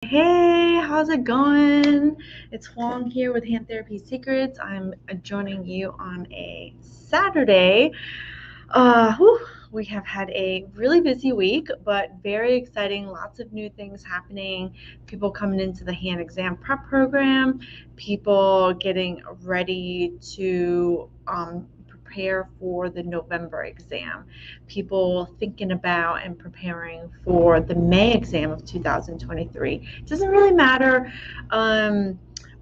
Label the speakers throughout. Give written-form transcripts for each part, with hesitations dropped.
Speaker 1: Hey, how's it going? It's Huang here with Hand Therapy Secrets. I'm joining you on a Saturday. Whew, we have had a really busy week, but very exciting. Lots of new things happening. People coming into the hand exam prep program, people getting ready to prepare for the November exam, people thinking about and preparing for the May exam of 2023. It doesn't really matter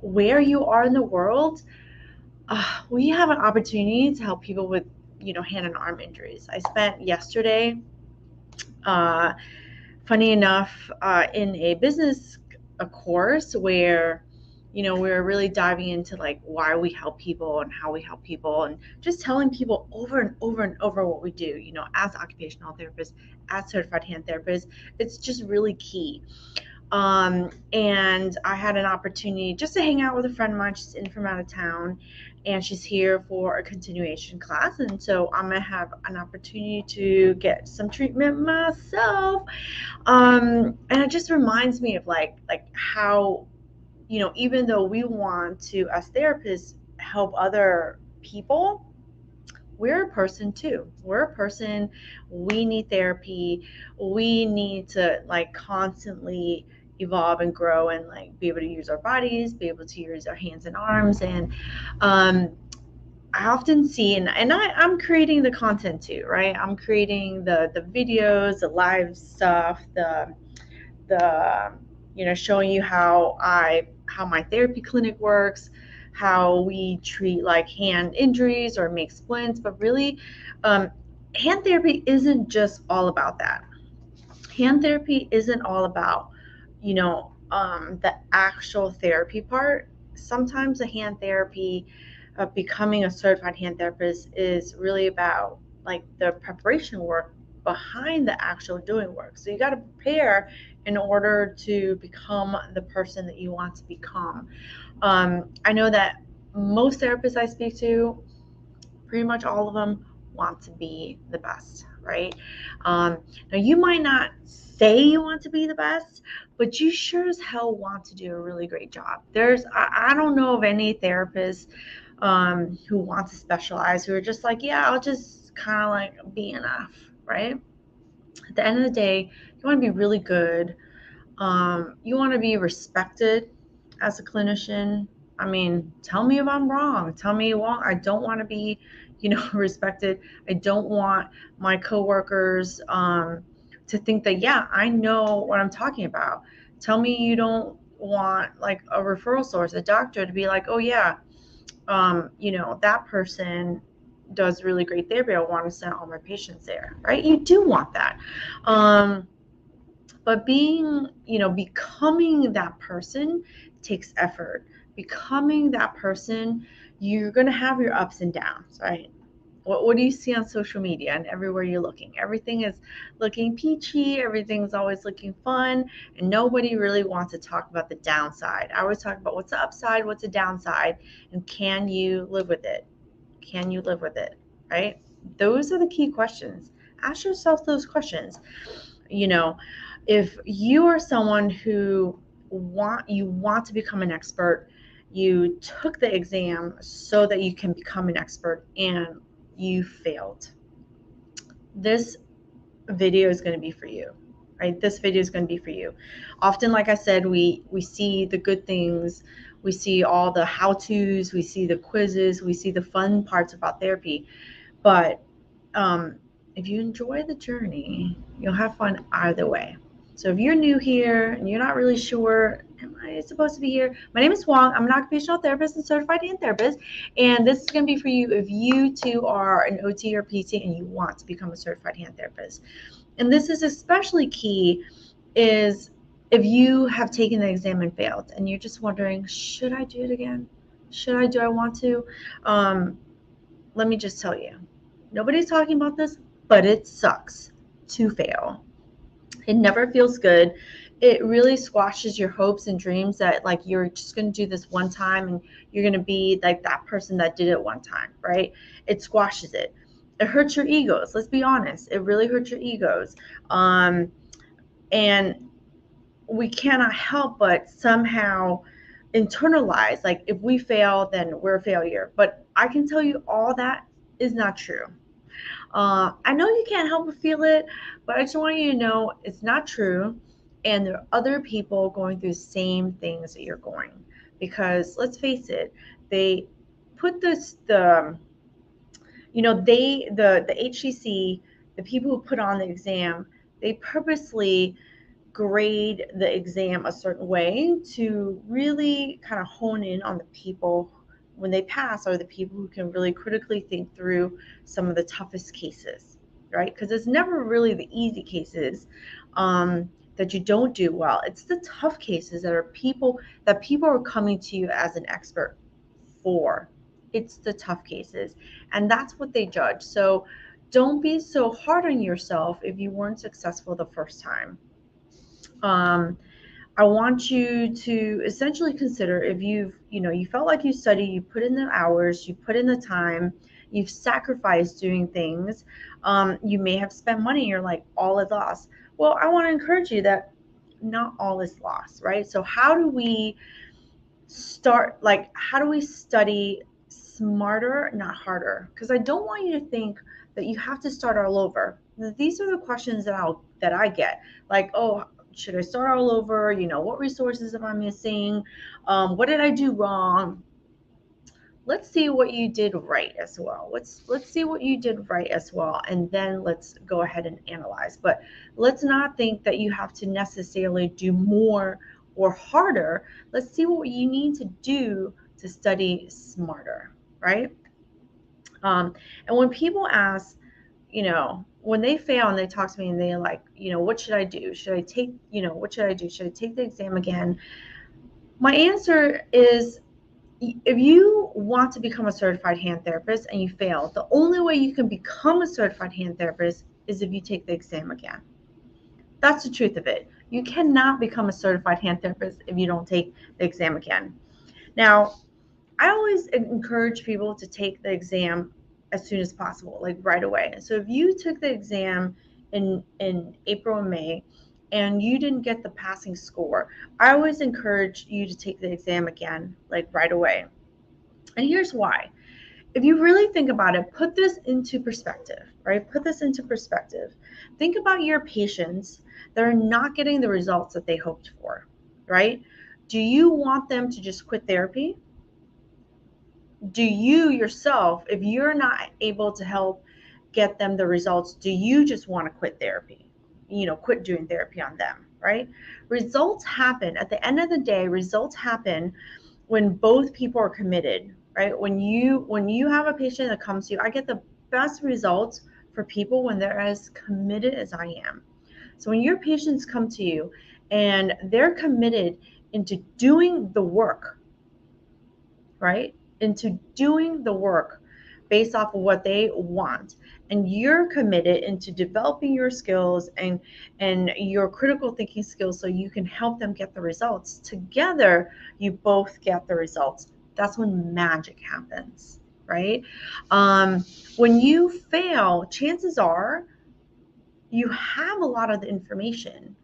Speaker 1: where you are in the world. We have an opportunity to help people with hand and arm injuries. I spent yesterday, uh, funny enough, in a business course where we're really diving into like why we help people and how we help people, and just telling people over and over and over what we do, as occupational therapists, as certified hand therapists. It's just really key. And I had an opportunity just to hang out with a friend of mine. She's in from out of town, and she's here for a continuation class. And so I'm gonna have an opportunity to get some treatment myself. And it just reminds me of like how, even though we want to, as therapists, help other people, we're a person too. We're a person. We need therapy. We need to like constantly evolve and grow and like be able to use our bodies, be able to use our hands and arms. And um, I often see, I'm creating the content too, right? I'm creating the videos, the live stuff, the showing you how my therapy clinic works, how we treat like hand injuries or make splints. But really, um, hand therapy isn't just all about that. Hand therapy isn't all about the actual therapy part. Sometimes the hand therapy, becoming a certified hand therapist, is really about like the preparation work behind the actual doing work. So you got to prepare in order to become the person that you want to become. I know that most therapists I speak to, pretty much all of them, want to be the best, right? Now, you might not say you want to be the best, but you sure as hell want to do a really great job. I don't know of any therapist who want to specialize, who are just like, yeah, I'll just kind of like be enough, right? At the end of the day, you want to be really good. You want to be respected as a clinician. I mean, tell me if I'm wrong. Tell me wrong. I don't want to be, respected. I don't want my coworkers to think that, yeah, I know what I'm talking about. Tell me you don't want like a referral source, a doctor, to be like, oh yeah, that person does really great therapy. I want to send all my patients there, right? You do want that. But becoming that person takes effort. Becoming that person, you're going to have your ups and downs, right? What do you see on social media and everywhere you're looking? Everything is looking peachy, everything's always looking fun, and nobody really wants to talk about the downside. I always talk about what's the upside, what's the downside, and can you live with it? Can you live with it? Right? Those are the key questions. Ask yourself those questions. You know, if you are someone who want to become an expert, you took the exam so that you can become an expert and you failed, this video is going to be for you, right? This video is going to be for you. Often, like I said, we see the good things, we see all the how to's, we see the quizzes, we see the fun parts about therapy. But if you enjoy the journey, you'll have fun either way. So if you're new here and you're not really sure, am I supposed to be here? My name is Huang. I'm an occupational therapist and certified hand therapist. And this is going to be for you if you too are an OT or PT and you want to become a certified hand therapist. And this is especially key is if you have taken the exam and failed and you're just wondering, should I do it again? Do I want to? Let me just tell you, nobody's talking about this, but it sucks to fail. It never feels good. It really squashes your hopes and dreams that like you're just going to do this one time and you're going to be like that person that did it one time, right? It squashes it. It hurts your egos. Let's be honest. It really hurts your egos. And we cannot help but somehow internalize, like, if we fail, then we're a failure. But I can tell you all that is not true. I know you can't help but feel it, but I just want you to know it's not true. And there are other people going through the same things that you're going. Because let's face it, they put this, the HCC, the people who put on the exam, they purposely grade the exam a certain way to really kind of hone in on the people when they pass are the people who can really critically think through some of the toughest cases, right? Because it's never really the easy cases that you don't do well. It's the tough cases that people are coming to you as an expert for. It's the tough cases, and that's what they judge. So don't be so hard on yourself if you weren't successful the first time. um, I want you to essentially consider, if you felt like you studied, you put in the hours, you put in the time, you've sacrificed doing things, you may have spent money, you're like, all is lost. Well, I want to encourage you that not all is lost, right? So how do we study smarter, not harder? Because I don't want you to think that you have to start all over. These are the questions that I get, like, oh, should I start all over? What resources am I missing? What did I do wrong? Let's see what you did right as well. Let's see what you did right as well, and then let's go ahead and analyze. But let's not think that you have to necessarily do more or harder. Let's see what you need to do to study smarter, right? And when people ask, when they fail and they talk to me and they're like, what should I do? What should I do? Should I take the exam again? My answer is, if you want to become a certified hand therapist and you fail, the only way you can become a certified hand therapist is if you take the exam again. That's the truth of it. You cannot become a certified hand therapist if you don't take the exam again. Now, I always encourage people to take the exam as soon as possible, like right away. And so if you took the exam in April and May and you didn't get the passing score, I always encourage you to take the exam again, like right away. And here's why. If you really think about it, put this into perspective, right? Put this into perspective. Think about your patients that are not getting the results that they hoped for, right? Do you want them to just quit therapy? Do you yourself, if you're not able to help get them the results, do you just want to quit therapy? Quit doing therapy on them, right? Results happen. At the end of the day, results happen when both people are committed, right? When you have a patient that comes to you, I get the best results for people when they're as committed as I am. So when your patients come to you and they're committed into doing the work, right? Into doing the work based off of what they want, and you're committed into developing your skills and your critical thinking skills so you can help them get the results. Together, you both get the results. That's when magic happens, right? When you fail, chances are you have a lot of the information,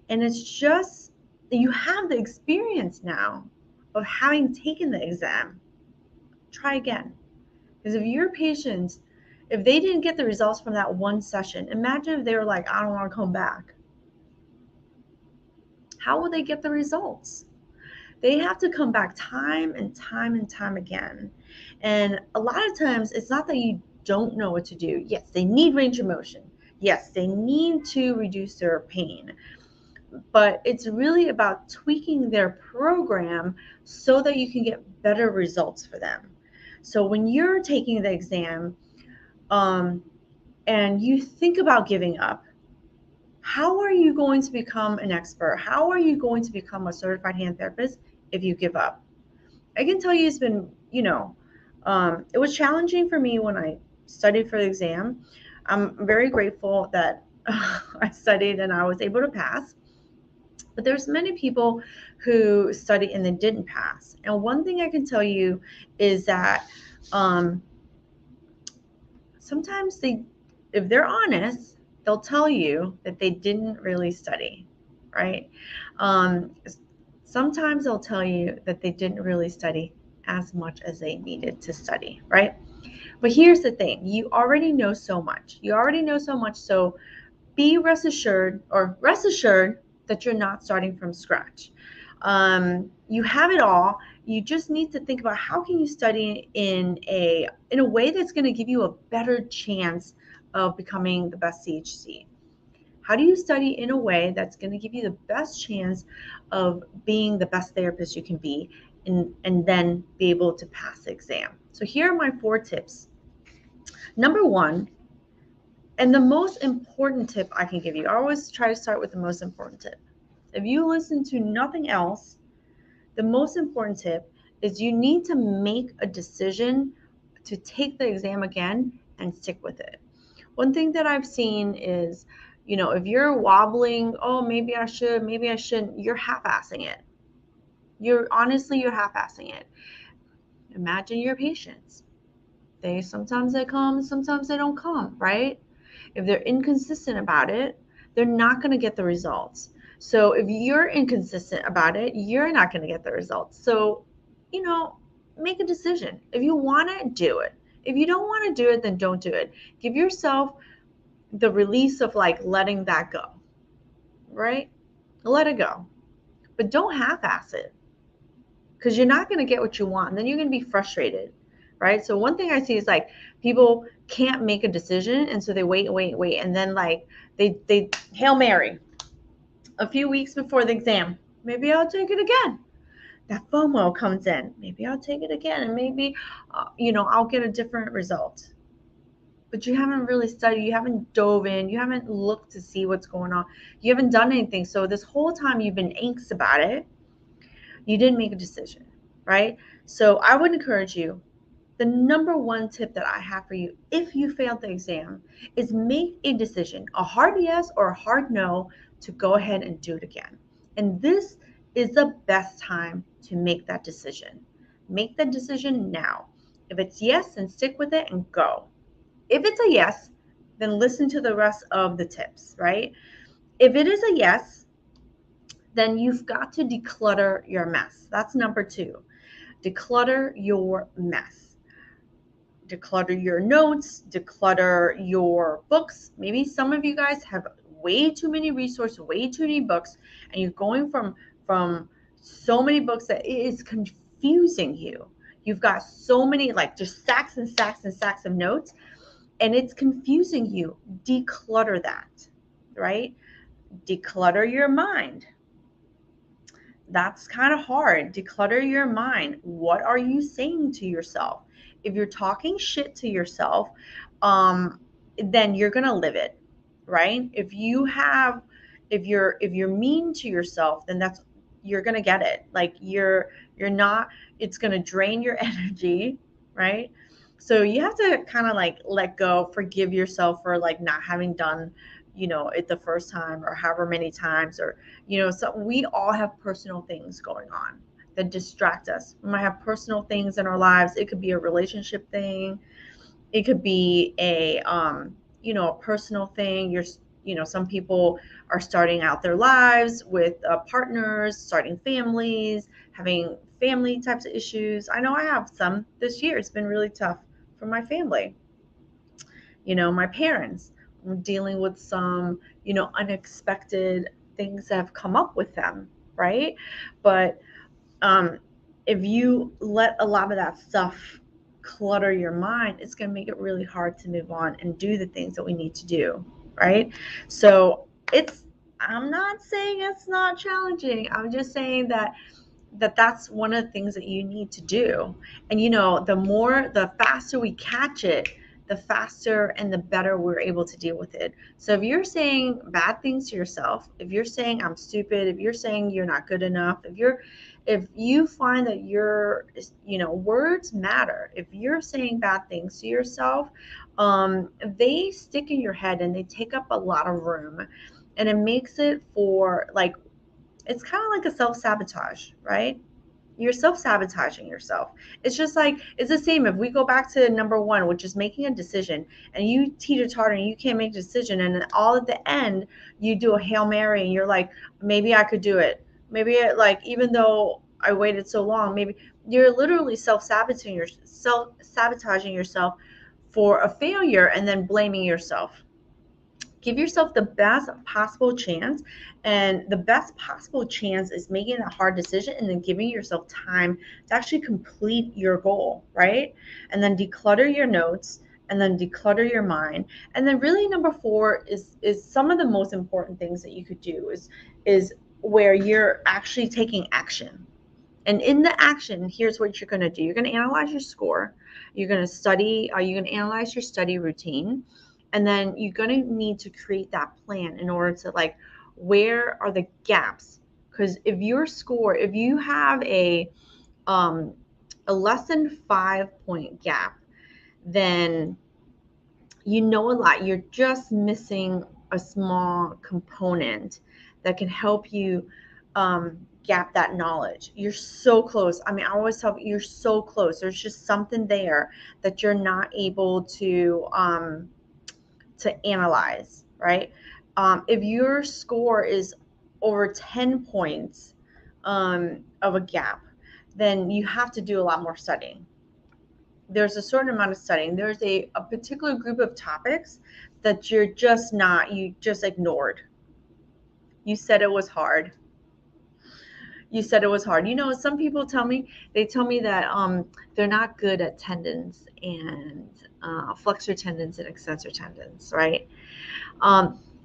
Speaker 1: and it's just you have the experience now of having taken the exam. Try again. Because if your patients, if they didn't get the results from that one session, imagine if they were like, I don't want to come back. How will they get the results? They have to come back time and time and time again. And a lot of times, it's not that you don't know what to do. Yes, they need range of motion. Yes, they need to reduce their pain. But it's really about tweaking their program so that you can get better results for them. So when you're taking the exam, um, and you think about giving up, how are you going to become an expert? How are you going to become a certified hand therapist if you give up? I can tell you it's been, it was challenging for me when I studied for the exam. I'm very grateful that I studied and I was able to pass. But there's many people who study and then didn't pass. And one thing I can tell you is that um, sometimes if they're honest, they'll tell you that they didn't really study, right? Sometimes they'll tell you that they didn't really study as much as they needed to study, right? But here's the thing, you already know so much. You already know so much, so be rest assured that you're not starting from scratch. You have it all. You just need to think about how can you study in a way that's going to give you a better chance of becoming the best CHC. How do you study in a way that's going to give you the best chance of being the best therapist you can be, and then be able to pass the exam? So here are my 4 tips. Number one, and the most important tip I can give you, I always try to start with the most important tip. If you listen to nothing else, the most important tip is you need to make a decision to take the exam again and stick with it. One thing that I've seen is, if you're wobbling, oh, maybe I should, maybe I shouldn't, you're half-assing it. You're half-assing it. Imagine your patients. Sometimes they come, sometimes they don't come, right? If they're inconsistent about it, they're not going to get the results. So if you're inconsistent about it, you're not going to get the results. So, make a decision. If you want it, do it. If you don't want to do it, then don't do it. Give yourself the release of like letting that go, right? Let it go. But don't half-ass it, because you're not going to get what you want. And then you're going to be frustrated, right? So one thing I see is like people can't make a decision, and so they wait, and then like they Hail Mary a few weeks before the exam. Maybe I'll take it again. That FOMO comes in. Maybe I'll take it again, and maybe I'll get a different result. But you haven't really studied, you haven't dove in, you haven't looked to see what's going on, you haven't done anything. So this whole time you've been anxious about it, you didn't make a decision, right? So I would encourage you, the number one tip that I have for you, if you failed the exam, is make a decision, a hard yes or a hard no, to go ahead and do it again. And this is the best time to make that decision. Make the decision now. If it's yes, then stick with it and go. If it's a yes, then listen to the rest of the tips, right? If it is a yes, then you've got to declutter your mess. That's number 2. Declutter your mess. Declutter your notes, declutter your books. Maybe some of you guys have way too many resources, way too many books, and you're going from so many books that it is confusing you. You've got so many, like just stacks and stacks and stacks of notes, and it's confusing you. Declutter that, right? Declutter your mind. That's kind of hard. Declutter your mind. What are you saying to yourself? If you're talking shit to yourself, then you're gonna live it, right? If you're mean to yourself, then you're gonna get it. Like you're not. It's gonna drain your energy, right? So you have to kind of like let go, forgive yourself for like not having done, it the first time or however many times, or so we all have personal things going on that distract us. We might have personal things in our lives. It could be a relationship thing. It could be a personal thing. Some people are starting out their lives with partners, starting families, having family types of issues. I know I have some this year. It's been really tough for my family. My parents, dealing with some, unexpected things that have come up with them, right? But if you let a lot of that stuff clutter your mind, it's going to make it really hard to move on and do the things that we need to do, right? So I'm not saying it's not challenging. I'm just saying that's one of the things that you need to do. And the faster we catch it, the faster and the better we're able to deal with it. So if you're saying bad things to yourself, if you're saying I'm stupid, if you're saying you're not good enough, if you find that words matter, if you're saying bad things to yourself, they stick in your head and they take up a lot of room, and it makes it for like, it's kind of like a self-sabotage, right? You're self-sabotaging yourself. It's just like, it's the same if we go back to number one, which is making a decision, and you teeter-totter and you can't make a decision, and then all at the end you do a Hail Mary and you're like, maybe I could do it. Maybe it, like, even though I waited so long, maybe you're literally self-sabotaging yourself for a failure and then blaming yourself. Give yourself the best possible chance, and the best possible chance is making a hard decision and then giving yourself time to actually complete your goal, right? And then declutter your notes, and then declutter your mind. And then really number four is some of the most important things that you could do is where you're actually taking action. And in the action, here's what you're going to do. You're going to analyze your score. You're going to study, you're going to analyze your study routine. And then you're going to need to create that plan in order to, like, where are the gaps? Because if you have a less than 5 point gap, then you know a lot. You're just missing a small component that can help you gap that knowledge. You're so close. I mean, I always tell you, you're so close. There's just something there that you're not able to analyze, right? If your score is over 10 points of a gap, then you have to do a lot more studying. There's a certain amount of studying. There's a particular group of topics that you just ignored. You said it was hard. Some people tell me that they're not good at tendons and flexor tendons and extensor tendons, right?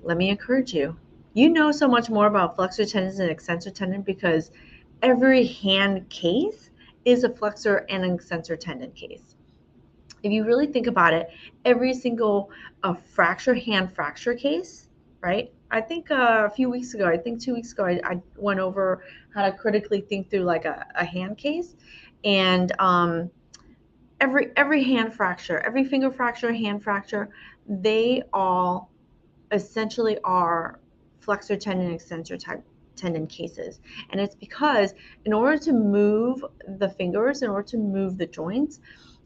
Speaker 1: Let me encourage you. You know so much more about flexor tendons and extensor tendon because every hand case is a flexor and an extensor tendon case. If you really think about it, every single hand fracture case, right? I think a few weeks ago, I think 2 weeks ago, I went over how to critically think through like a hand case, and every hand fracture, every finger fracture, hand fracture, they all essentially are flexor tendon, extensor tendon cases. And it's because in order to move the fingers, in order to move the joints,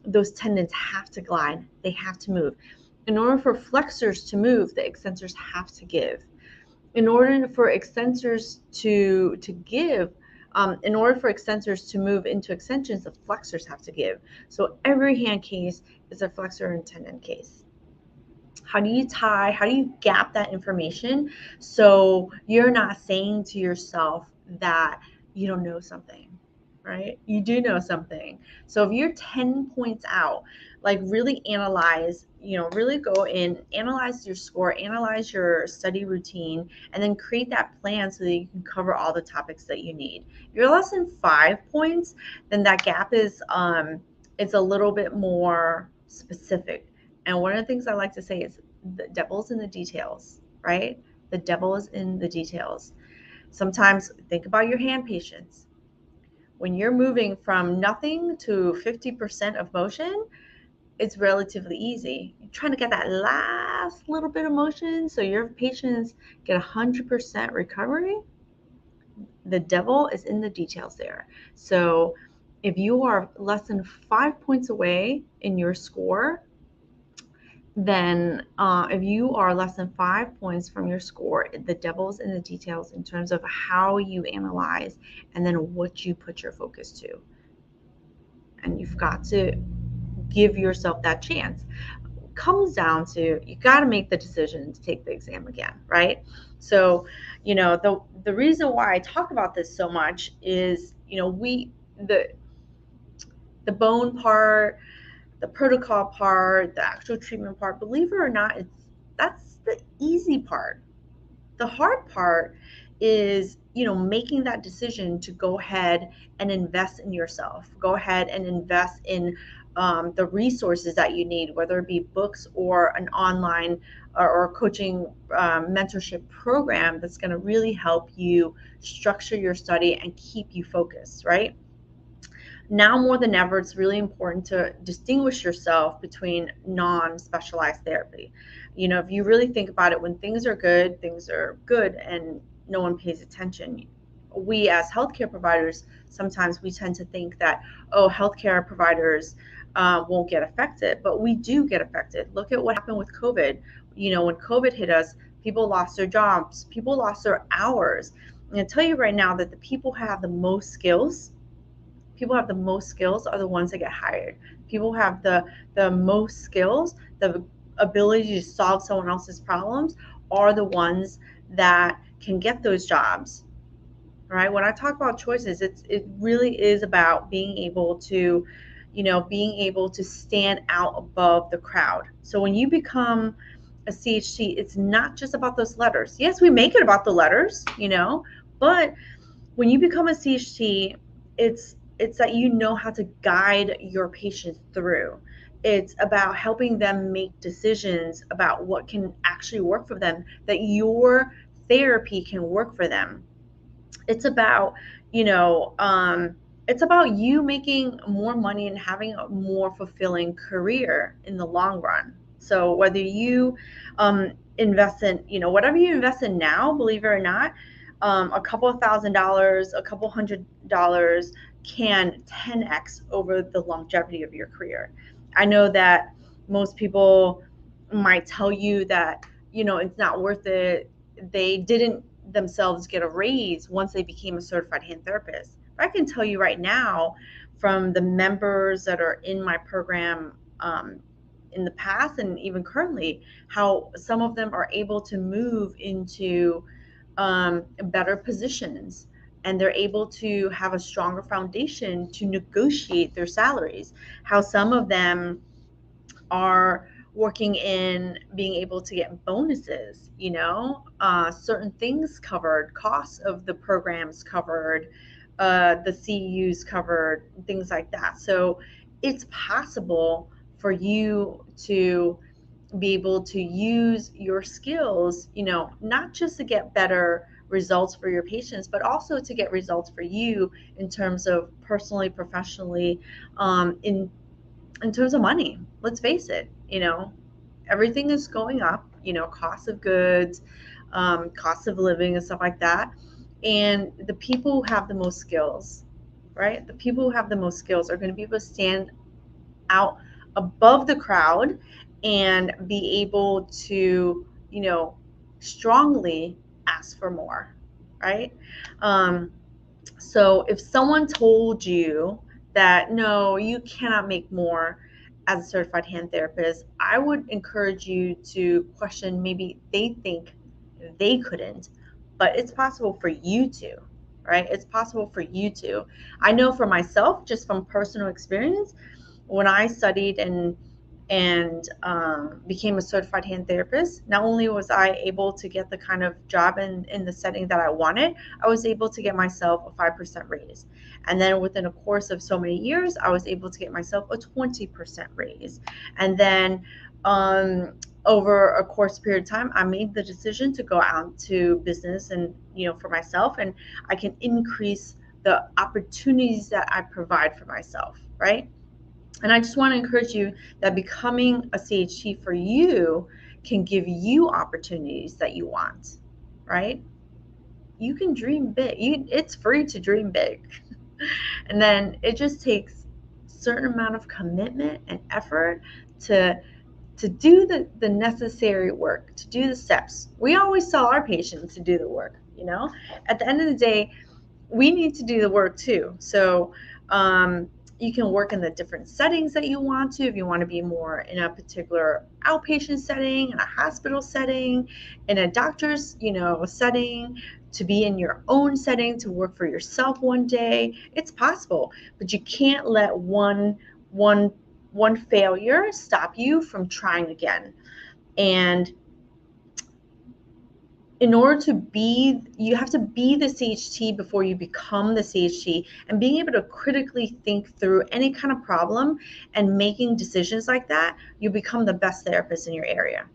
Speaker 1: those tendons have to glide, they have to move. In order for flexors to move, the extensors have to give. In order for extensors to give, in order for extensors to move into extensions, the flexors have to give. So every hand case is a flexor and tendon case. How do you gap that information so you're not saying to yourself that you don't know something, right? You do know something. So if you're 10 points out, like really analyze, really go in, analyze your score, analyze your study routine, and then create that plan so that you can cover all the topics that you need. If you're less than 5 points, then that gap is it's a little bit more specific. And one of the things I like to say is the devil's in the details, right? The devil is in the details. Sometimes think about your hand patients. When you're moving from nothing to 50% of motion, it's relatively easy. You're trying to get that last little bit of motion so your patients get 100% recovery. The devil is in the details there. So if you are less than 5 points away in your score, then if you are less than 5 points from your score, the devil's in the details in terms of how you analyze and then what you put your focus to. And you've got to give yourself that chance. It comes down to, you got to make the decision to take the exam again, right? So, the reason why I talk about this so much is, the bone part, the protocol part, the actual treatment part, believe it or not, that's the easy part. The hard part is, making that decision to go ahead and invest in yourself. Go ahead and invest in the resources that you need, whether it be books or an online or coaching mentorship program that's going to really help you structure your study and keep you focused, right? Now more than ever, it's really important to distinguish yourself between non-specialized therapy. If you really think about it, when things are good, and no one pays attention, we as healthcare providers, sometimes we tend to think that, oh, healthcare providers won't get affected, but we do get affected. Look at what happened with COVID. When COVID hit us, people lost their jobs, people lost their hours. And I tell you right now that the people who have the most skills, are the ones that get hired. People who have the most skills, the ability to solve someone else's problems, are the ones that can get those jobs. Right? When I talk about choices, it really is about being able to, stand out above the crowd. So when you become a CHT, it's not just about those letters. Yes, we make it about the letters, but when you become a CHT, it's that you know how to guide your patients through. It's about helping them make decisions about what can actually work for them, that your therapy can work for them. It's about, it's about you making more money and having a more fulfilling career in the long run. So whether you invest in, whatever you invest in now, believe it or not, a couple of $1,000s, a couple $100 can 10x over the longevity of your career. I know that most people might tell you that, it's not worth it. They didn't themselves get a raise once they became a certified hand therapist. But I can tell you right now, from the members that are in my program in the past and even currently, how some of them are able to move into better positions, and they're able to have a stronger foundation to negotiate their salaries. How some of them are working in being able to get bonuses, certain things covered, costs of the programs covered, the CEUs covered, things like that. So it's possible for you to be able to use your skills, not just to get better results for your patients, but also to get results for you in terms of personally, professionally, in terms of money. Let's face it, everything is going up, cost of goods, cost of living and stuff like that. And the people who have the most skills, right? The people who have the most skills are going to be able to stand out above the crowd and be able to, strongly ask for more, right? Um, so if someone told you that no, you cannot make more as a certified hand therapist, I would encourage you to question, maybe they think they couldn't, but it's possible for you to, right? It's possible for you to. I know for myself, just from personal experience, when I studied and became a certified hand therapist, not only was I able to get the kind of job in the setting that I wanted, I was able to get myself a 5% raise. And then within a course of so many years, I was able to get myself a 20% raise. And then over a course period of time, I made the decision to go out to business and, for myself, and I can increase the opportunities that I provide for myself, right? And I just want to encourage you that becoming a CHT for you can give you opportunities that you want, right? You can dream big. It's free to dream big. And then it just takes a certain amount of commitment and effort to do the necessary work, to do the steps. We always tell our patients to do the work, At the end of the day, we need to do the work too. So you can work in the different settings that you want to. If you want to be more in a particular outpatient setting, in a hospital setting, in a doctor's, setting, to be in your own setting, to work for yourself one day, it's possible. But you can't let one failure stop you from trying again. And in order to be, you have to be the CHT before you become the CHT, and being able to critically think through any kind of problem and making decisions like that, you become the best therapist in your area.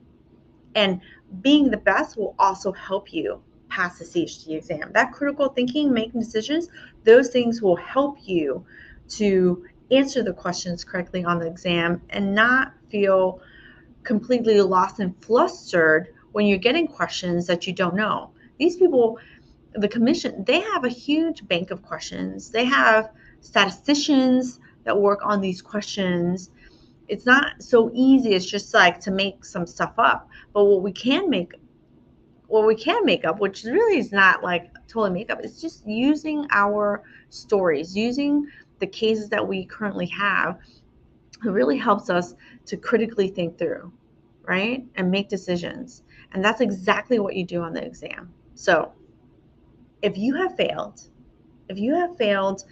Speaker 1: And being the best will also help you pass the CHT exam. That critical thinking, making decisions, those things will help you to answer the questions correctly on the exam and not feel completely lost and flustered when you're getting questions that you don't know. These people, the commission, they have a huge bank of questions. They have statisticians that work on these questions. It's not so easy. It's just like to make some stuff up. But what we can make up, which really is not like totally make up, it's just using our stories, using the cases that we currently have. It really helps us to critically think through, right? And make decisions. And that's exactly what you do on the exam. So if you have failed, if you have failed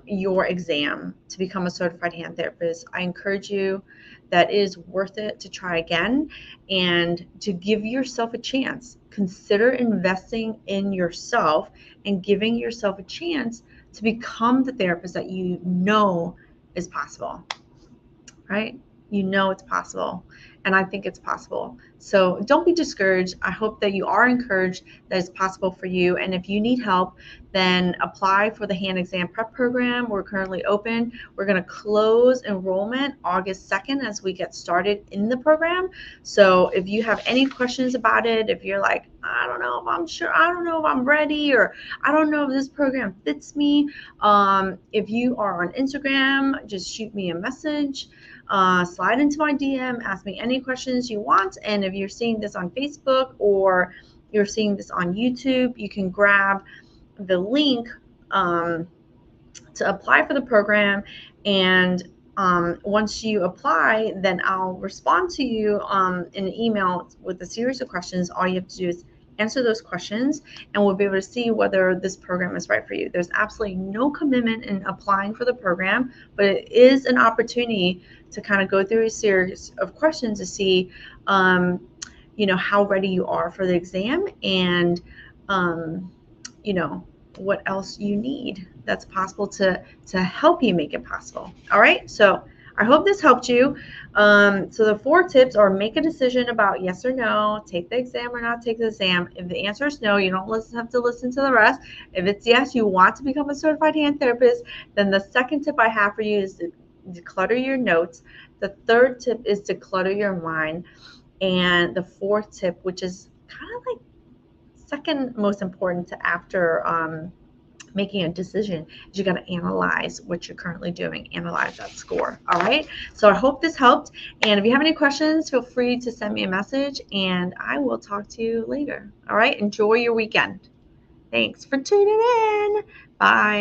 Speaker 1: your exam to become a certified hand therapist, I encourage you that it is worth it to try again and to give yourself a chance. Consider investing in yourself and giving yourself a chance to become the therapist that you know is possible, right? You know it's possible. And I think it's possible. So don't be discouraged. I hope that you are encouraged that it's possible for you. And if you need help, then apply for the hand exam prep program. We're currently open. We're going to close enrollment August 2nd as we get started in the program. So if you have any questions about it, if you're like, I don't know if I'm sure, I don't know if I'm ready, or I don't know if this program fits me, if you are on Instagram, just shoot me a message. Slide into my DM, ask me any questions you want. And if you're seeing this on Facebook or you're seeing this on YouTube, you can grab the link to apply for the program. And once you apply, then I'll respond to you in an email with a series of questions. All you have to do is answer those questions, and we'll be able to see whether this program is right for you. There's absolutely no commitment in applying for the program, but it is an opportunity to kind of go through a series of questions to see, how ready you are for the exam, and, what else you need that's possible to help you make it possible. All right. So I hope this helped you. So the 4 tips are: make a decision about yes or no, take the exam or not take the exam. If the answer is no, you don't have to listen to the rest. If it's yes, you want to become a certified hand therapist, then the second tip I have for you is to declutter your notes. The third tip is to clutter your mind. And the fourth tip, which is kind of like second most important to after making a decision, is you got to analyze what you're currently doing, analyze that score. All right. So I hope this helped. And if you have any questions, feel free to send me a message, and I will talk to you later. All right. Enjoy your weekend. Thanks for tuning in. Bye.